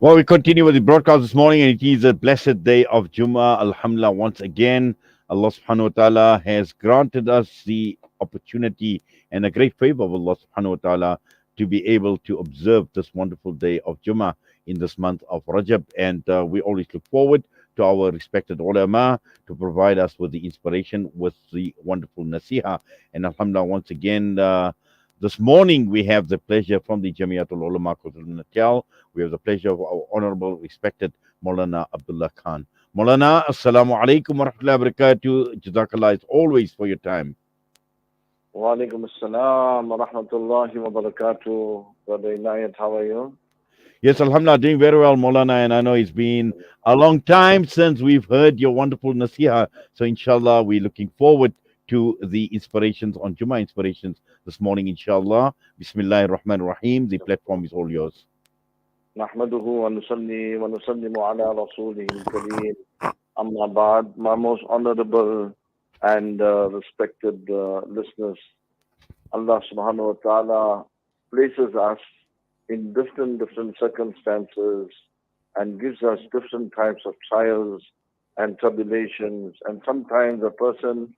Well, we continue with the broadcast this morning, and it is a blessed day of Jummah. Alhamdulillah, once again, Allah subhanahu wa ta'ala has granted us the opportunity and a great favor of Allah subhanahu wa ta'ala to be able to observe this wonderful day of Jummah in this month of Rajab. And we always look forward to our respected ulama to provide us with the inspiration, with the wonderful nasiha. And Alhamdulillah, once again, this morning we have the pleasure from the Jamiatul Ulama KZN. We have the pleasure of our honorable, respected Moulana Abdullah Khan. Moulana, Assalamu alaikum wa rahmatullahi wa barakatuh. Jazakallah as always for your time. Wa alaikum assalam wa rahmatullahi wa barakatuh. Brother Inayat, how are you? Yes, Alhamdulillah, doing very well, Moulana, and I know it's been a long time since we've heard your wonderful nasiha. So, inshallah, we're looking forward to the inspirations on Jummah Inspirations this morning, inshallah. Bismillahir Rahmanir Rahim. The platform is all yours. نحمده ونصلي ونسلم على رسوله الكريم. Amma ba'd, my most honorable and respected listeners, Allah subhanahu wa ta'ala places us in different circumstances and gives us different types of trials and tribulations. And sometimes a person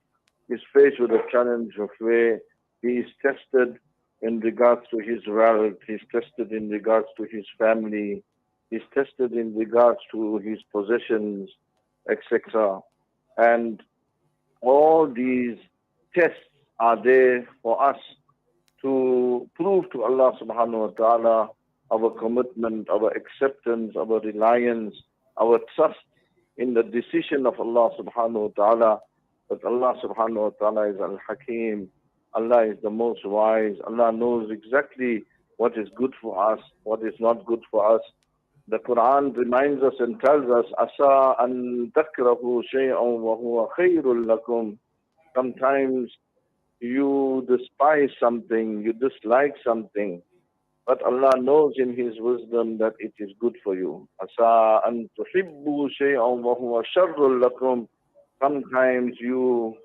is faced with a challenge of where he is tested in regards to his wealth, he's tested in regards to his family, he's tested in regards to his possessions, etc. And all these tests are there for us to prove to Allah subhanahu wa ta'ala our commitment, our acceptance, our reliance, our trust in the decision of Allah subhanahu wa ta'ala. But Allah subhanahu wa ta'ala is Al-Hakim. Allah is the most wise. Allah knows exactly what is good for us, what is not good for us. The Quran reminds us and tells us, Asa an takrahu shay'an wa huwa khayrul lakum. Sometimes you despise something, you dislike something, but Allah knows in His wisdom that it is good for you. Asa an tuhibbu shay'an wa huwa sharrul lakum. Sometimes you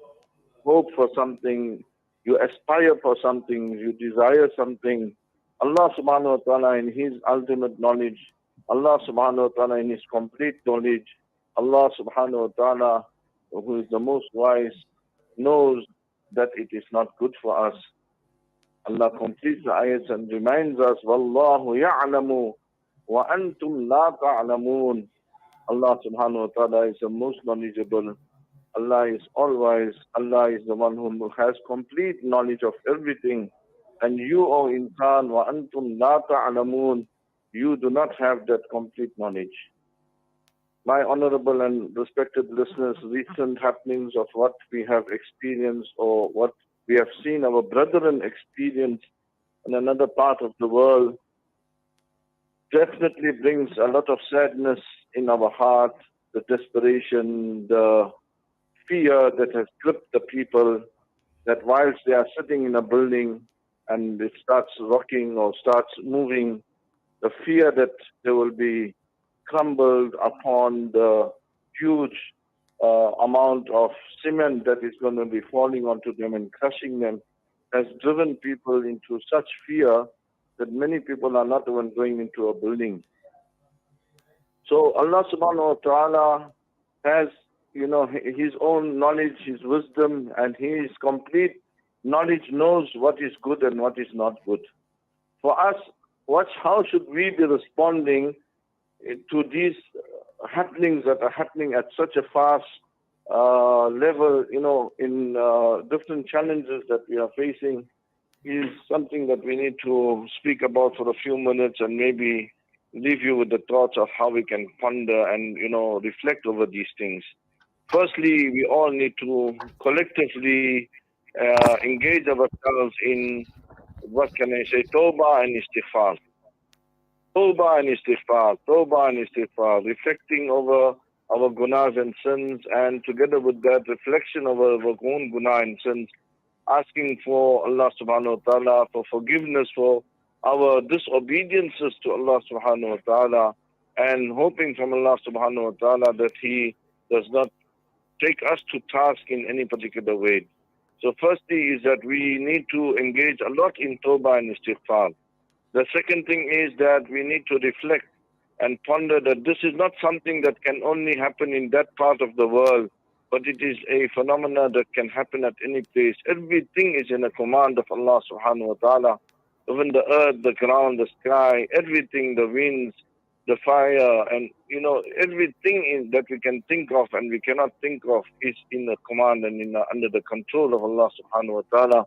hope for something, you aspire for something, you desire something. Allah subhanahu wa ta'ala in His ultimate knowledge, Allah subhanahu wa ta'ala in His complete knowledge, Allah subhanahu wa ta'ala, who is the most wise, knows that it is not good for us. Allah completes the ayats and reminds us, Wallahu ya'lamu wa antum la ta'lamun. Allah subhanahu wa ta'ala is the most knowledgeable. Allah is all-wise. Allah is the one who has complete knowledge of everything. And you, O insan, wa antum la ta'lamun, you do not have that complete knowledge. My honorable and respected listeners, recent happenings of what we have experienced or what we have seen our brethren experience in another part of the world definitely brings a lot of sadness in our heart, the desperation, the fear that has gripped the people, that whilst they are sitting in a building and it starts rocking or starts moving, the fear that they will be crumbled upon the huge amount of cement that is going to be falling onto them and crushing them has driven people into such fear that many people are not even going into a building. So Allah subhanahu wa ta'ala has, His own knowledge, His wisdom, and His complete knowledge knows what is good and what is not good. For us, how should we be responding to these happenings that are happening at such a fast level, in different challenges that we are facing, is something that we need to speak about for a few minutes and maybe leave you with the thoughts of how we can ponder and, reflect over these things. Firstly, we all need to collectively engage ourselves in, what can I say, tawbah and istighfar. Tawbah and istighfar, tawbah and istighfar, reflecting over our gunas and sins, and together with that reflection over our own guna and sins, asking for Allah subhanahu wa ta'ala for forgiveness for our disobediences to Allah subhanahu wa ta'ala, and hoping from Allah subhanahu wa ta'ala that He does not take us to task in any particular way. So firstly is that we need to engage a lot in tawbah and istighfar. The second thing is that we need to reflect and ponder that this is not something that can only happen in that part of the world, but it is a phenomena that can happen at any place. Everything is in a command of Allah subhanahu wa ta'ala. Even the earth, the ground, the sky, everything, the winds, the fire, and everything that we can think of and we cannot think of is in the command and under the control of Allah subhanahu wa ta'ala.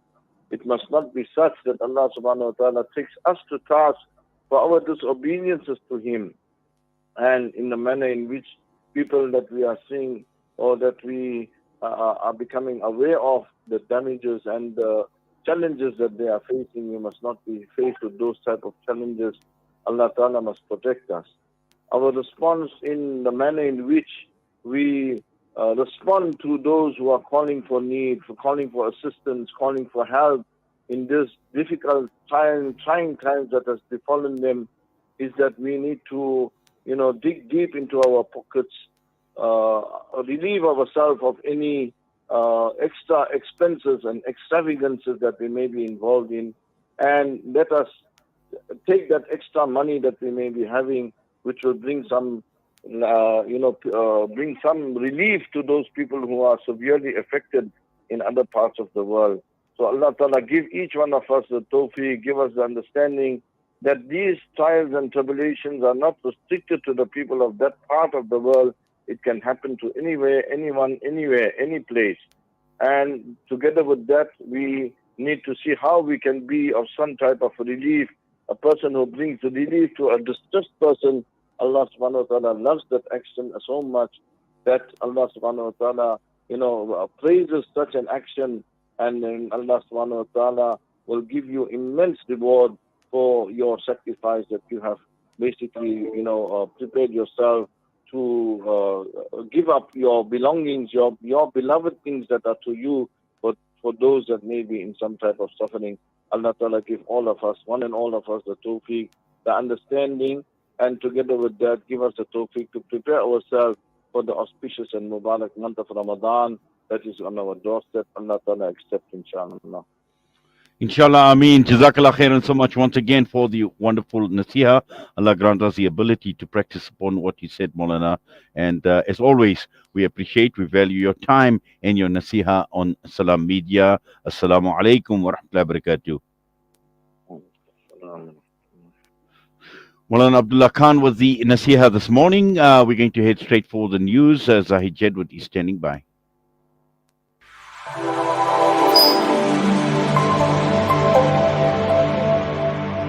It must not be such that Allah subhanahu wa ta'ala takes us to task for our disobediences to Him, and in the manner in which people that we are seeing or that we are becoming aware of the damages and the challenges that they are facing. We must not be faced with those type of challenges. Allah Ta'ala must protect us. Our response in the manner in which we respond to those who are calling for need, for calling for assistance, calling for help in this difficult time, trying times that has befallen them, is that we need to, dig deep into our pockets, relieve ourselves of any extra expenses and extravagances that we may be involved in, and let us take that extra money that we may be having, which will bring some, bring some relief to those people who are severely affected in other parts of the world. So Allah Ta'ala give each one of us the tawfiq, give us the understanding that these trials and tribulations are not restricted to the people of that part of the world. It can happen to anywhere, anyone, anywhere, any place. And together with that, we need to see how we can be of some type of relief. A person who brings relief to a distressed person, Allah subhanahu wa ta'ala loves that action so much that Allah subhanahu wa ta'ala, praises such an action, and then Allah subhanahu wa ta'ala will give you immense reward for your sacrifice that you have basically, prepared yourself to give up your belongings, your beloved things that are to you, but for those that may be in some type of suffering. Allah Ta'ala give all of us, one and all of us, the tawfiq, the understanding, and together with that, give us the tawfiq to prepare ourselves for the auspicious and Mubarak month of Ramadan that is on our doorstep. Allah Ta'ala accept, inshallah. Inshallah, Ameen. Jazakallah khairan so much once again for the wonderful nasiha. Allah grant us the ability to practice upon what you said, Maulana. And as always, we appreciate, we value your time and your nasiha on Salam Media. Assalamu alaikum wa rahmatullahi wa barakatuh. Moulana Abdullah Khan was the nasiha this morning. We're going to head straight for the news. Zahid Jedwood is standing by.